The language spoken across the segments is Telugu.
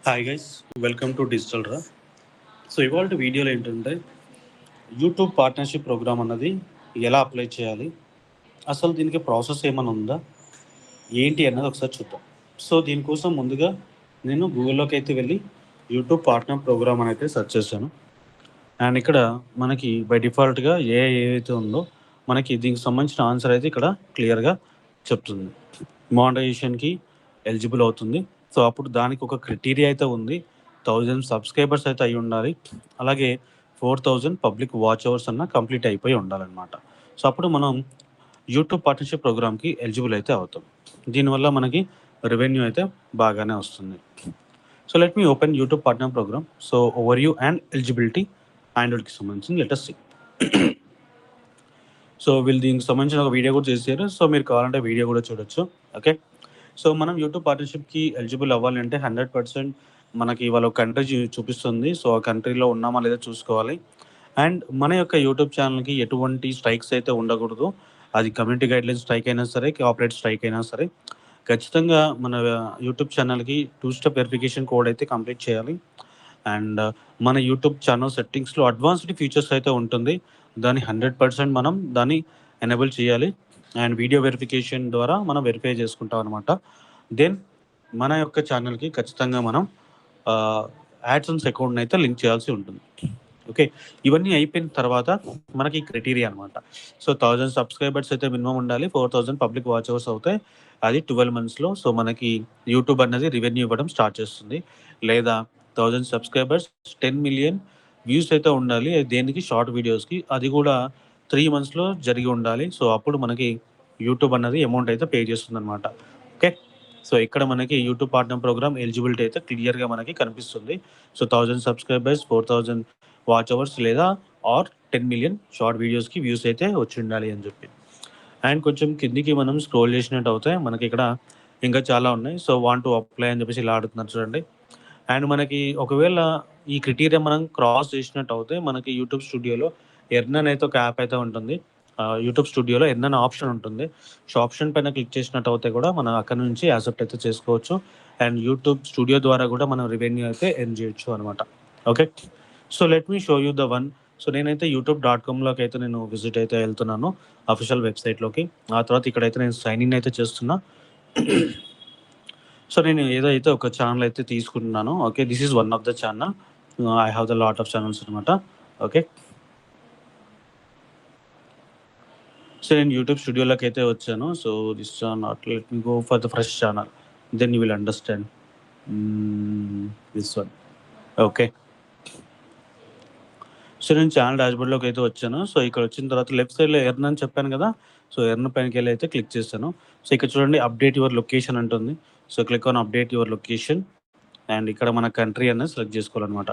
Hi guys, welcome to digital రా. సో ఇవాళ వీడియోలో ఏంటంటే యూట్యూబ్ పార్ట్నర్షిప్ ప్రోగ్రామ్ అన్నది ఎలా అప్లై చేయాలి, అసలు దీనికి ప్రాసెస్ ఏమైనా ఉందా, ఏంటి అన్నది ఒకసారి చూద్దాం. సో దీనికోసం ముందుగా నేను గూగుల్లోకి అయితే వెళ్ళి యూట్యూబ్ పార్ట్నర్ ప్రోగ్రామ్ అని అయితే సెర్చ్ చేశాను. అండ్ ఇక్కడ మనకి బై డిఫాల్ట్గా ఏదైతే ఉందో మనకి దీనికి సంబంధించిన ఆన్సర్ అయితే ఇక్కడ క్లియర్గా చెప్తుంది. మానిటైజేషన్కి ఎలిజిబుల్ అవుతుంది. సో అప్పుడు దానికి ఒక క్రైటీరియా అయితే ఉంది. 1000 సబ్స్క్రైబర్స్ అయితే అయి ఉండాలి. అలాగే 4000 పబ్లిక్ వాచ్ అవర్స్ అన్న కంప్లీట్ అయిపోయి ఉండాలన్నమాట. సో అప్పుడు మనం యూట్యూబ్ పార్ట్నర్షిప్ ప్రోగ్రామ్కి ఎలిజిబుల్ అయితే అవుతాం. దీనివల్ల మనకి రెవెన్యూ అయితే బాగానే వస్తుంది. So let me open YouTube partner program. So overview and eligibility ఆండ్రాయిడ్కి సంబంధించింది లెట్ us see. సో వీళ్ళు దీనికి సంబంధించిన ఒక వీడియో కూడా చేశారు. సో మీరు కావాలంటే వీడియో కూడా చూడొచ్చు. ఓకే, సో మనం యూట్యూబ్ పార్ట్నర్షిప్కి ఎలిజిబుల్ అవ్వాలి అంటే 100% మనకి వాళ్ళ కంట్రీ చూపిస్తుంది. సో ఆ కంట్రీలో ఉన్నామా లేదా చూసుకోవాలి. అండ్ మన యొక్క యూట్యూబ్ ఛానల్కి ఎటువంటి స్ట్రైక్స్ అయితే ఉండకూడదు. అది కమ్యూనిటీ గైడ్లైన్స్ స్ట్రైక్ అయినా సరే, కాపరేట్ స్ట్రైక్ అయినా సరే, ఖచ్చితంగా మన యూట్యూబ్ ఛానల్కి 2-స్టెప్ వెరిఫికేషన్ కోడ్ అయితే కంప్లీట్ చేయాలి. అండ్ మన యూట్యూబ్ ఛానల్ సెట్టింగ్స్లో అడ్వాన్స్డ్ ఫీచర్స్ అయితే ఉంటుంది. దాన్ని 100% మనం దాన్ని ఎనేబుల్ చేయాలి. అండ్ వీడియో వెరిఫికేషన్ ద్వారా మనం వెరిఫై చేసుకుంటాం అనమాట. దెన్ మన యొక్క ఛానల్కి ఖచ్చితంగా మనం యాడ్సెన్స్ అకౌంట్ని అయితే లింక్ చేయాల్సి ఉంటుంది. ఓకే, ఇవన్నీ అయిపోయిన తర్వాత మనకి క్రైటీరియా అనమాట. సో 1000 సబ్స్క్రైబర్స్ అయితే మినిమం ఉండాలి. 4000 పబ్లిక్ వాచ్ అవర్స్ అవుతాయి. అది 12 మంత్స్లో. సో మనకి యూట్యూబ్ అనేది రెవెన్యూ ఇవ్వడం స్టార్ట్ చేస్తుంది. లేదా 1000 సబ్స్క్రైబర్స్ 10 మిలియన్ వ్యూస్ అయితే ఉండాలి. దేనికి షార్ట్ వీడియోస్కి. అది కూడా 3 మంత్స్లో జరిగి ఉండాలి. సో అప్పుడు మనకి యూట్యూబ్ అన్నది అమౌంట్ అయితే పే చేస్తుంది అనమాట. ఓకే, సో ఇక్కడ మనకి యూట్యూబ్ పార్ట్నర్ ప్రోగ్రామ్ ఎలిజిబిలిటీ అయితే క్లియర్గా మనకి కనిపిస్తుంది. సో 1000 సబ్స్క్రైబర్స్, 4000 వాచ్ అవర్స్ లేదా ఆర్ 10 మిలియన్ షార్ట్ వీడియోస్కి వ్యూస్ అయితే వచ్చి ఉండాలి అని చెప్పి. అండ్ కొంచెం కిందికి మనం స్క్రోల్ చేసినట్టు అవుతాయి మనకి ఇక్కడ ఇంకా చాలా ఉన్నాయి. సో వాంట్ టు అప్లై అని చెప్పేసి ఇలా ఆడుతున్నారు చూడండి. అండ్ మనకి ఒకవేళ ఈ క్రైటీరియా మనం క్రాస్ చేసినట్టు అవుతే మనకి యూట్యూబ్ స్టూడియోలో ఎర్న్ అయితే ఒక యాప్ అయితే ఉంటుంది. యూట్యూబ్ స్టూడియోలో ఎర్న్ అనే ఆప్షన్ ఉంటుంది. సో ఆప్షన్ పైన క్లిక్ చేసినట్టు అయితే కూడా మనం అక్కడ నుంచి యాక్సెప్ట్ అయితే చేసుకోవచ్చు. అండ్ యూట్యూబ్ స్టూడియో ద్వారా కూడా మనం రెవెన్యూ అయితే ఎర్న్ చేయొచ్చు అనమాట. Okay, so let me show you the one. So నేనైతే youtube.com-లోకి అయితే నేను విజిట్ అయితే వెళ్తున్నాను, అఫీషియల్ వెబ్సైట్లోకి. ఆ తర్వాత ఇక్కడైతే నేను సైన్ ఇన్ అయితే చేస్తున్నా. సో నేను ఏదైతే ఒక ఛానల్ అయితే తీసుకుంటున్నాను. Okay, this is one of the channel. I have the lot of channels అనమాట. ఓకే, సో నేను యూట్యూబ్ స్టూడియోలోకి అయితే వచ్చాను. So this channel, let me go for the fresh channel, then you will understand this one. Okay, so నేను ఛానల్ డాష్బోర్డ్లోకి అయితే వచ్చాను. సో ఇక్కడ వచ్చిన తర్వాత లెఫ్ట్ సైడ్లో ఎర్న్ అని చెప్పాను కదా. సో ఎర్న్ పైనకి వెళ్ళి అయితే క్లిక్ చేశాను. సో ఇక్కడ చూడండి అప్డేట్ యువర్ లొకేషన్ అంటుంది. So click on update your location. And ఇక్కడ మన కంట్రీ అనేది సెలెక్ట్ చేసుకోవాలన్నమాట.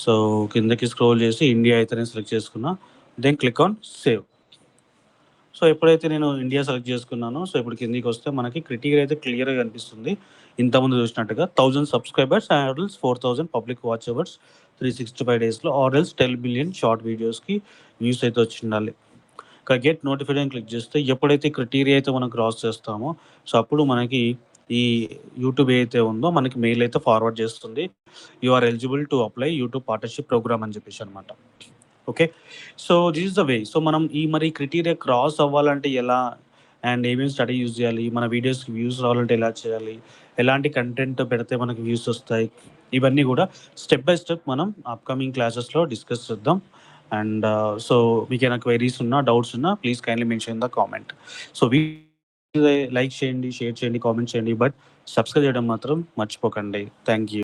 సో కిందకి స్క్రోల్ చేసి ఇండియా అయితే నేను సెలెక్ట్ చేసుకున్నా. Then click on save. So ఎప్పుడైతే నేను ఇండియా సెలెక్ట్ చేసుకున్నానో, సో ఇప్పుడు కిందికి వస్తే మనకి క్రైటీరియా అయితే క్లియర్గా కనిపిస్తుంది. ఇంతకుముందు చూసినట్టుగా 1000 సబ్స్క్రైబర్స్ ఆర్ఎల్స్ 4000 పబ్లిక్ వాచ్ అవర్స్ 365 డేస్లో ఆర్ఎల్స్ 10 మిలియన్ షార్ట్ వీడియోస్కి వ్యూస్ అయితే వచ్చి ఉండాలి. ఇక్కడ గెట్ నోటిఫైడ్ అని క్లిక్ చేస్తే ఎప్పుడైతే క్రైటీరియా అయితే మనం క్రాస్ చేస్తామో, సో అప్పుడు మనకి ఈ యూట్యూబ్ ఏదైతే ఉందో మనకి మెయిల్ అయితే ఫార్వర్డ్ చేస్తుంది. You are eligible to apply YouTube partnership programme అని చెప్పేసి అనమాట. Okay, so this is the way. So మనం ఈ మరి క్రైటీరియా క్రాస్ అవ్వాలంటే ఎలా, అండ్ ఏమేమి స్టడీ యూజ్ చేయాలి, మన వీడియోస్కి వ్యూస్ రావాలంటే ఎలా చేయాలి, ఎలాంటి కంటెంట్ పెడితే మనకి వ్యూస్ వస్తాయి, ఇవన్నీ కూడా స్టెప్ బై స్టెప్ మనం అప్కమింగ్ క్లాసెస్లో డిస్కస్ చేద్దాం. అండ్ సో మీకు ఏమైనా క్వైరీస్ ఉన్నా, డౌట్స్ ఉన్నా, please kindly mention the comment. So like చేయండి, షేర్ చేయండి, కామెంట్ చేయండి, బట్ సబ్స్క్రైబ్ చేయడం మాత్రం మర్చిపోకండి. Thank you.